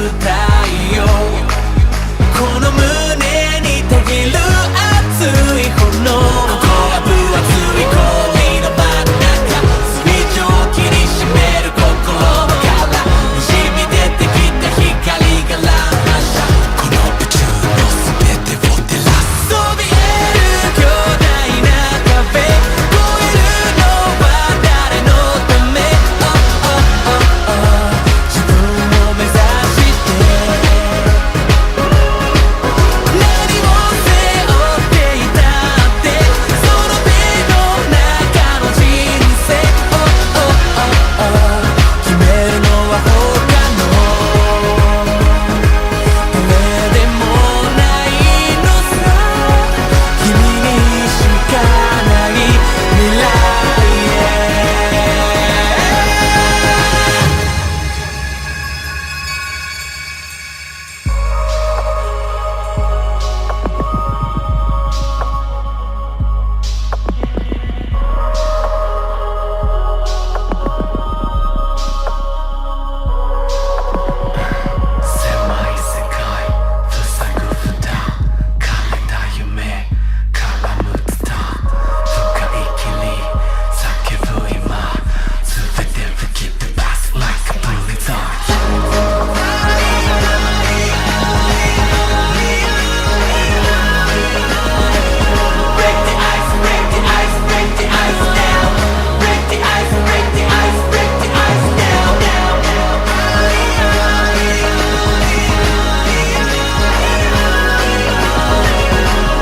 太陽、この胸にたぎる熱い炎、ここは分厚い氷の真ん中、水蒸気に占める心から滲み出てきた光が乱射、この宇宙の全てを照らす。そびえる巨大な壁、越えるのは誰のため、自分を目指して何を背負っていたって、その手の中の人生を決めるのは他の誰でもないのさ、君にしかない未来へ。狭い世界塞ぐ負担、枯れた夢絡むツタン、深い霧叫ぶ今、全て吹き飛ばす like a blizzard。Break the ice, break the ice, break the ice now. Break the ice, break the ice, break the ice now, now, now.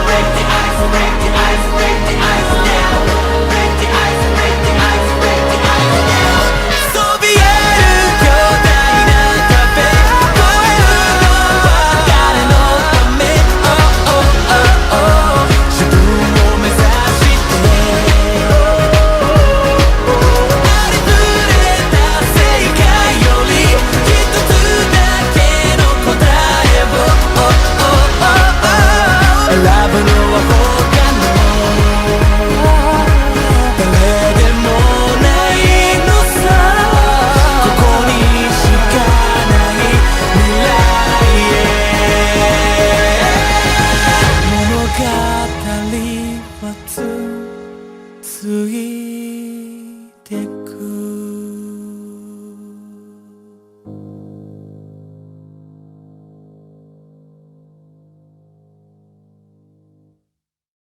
Break the ice, break the ice, break the ice now. Break the ice, break the ice, break the ice now. そびえる巨大な壁、越えるのは誰のため、自分を目指してありふれた世界より一つだけの答えを選ぶのは他の誰でもないのさ、ここにしかない未来へ。物語は続いてく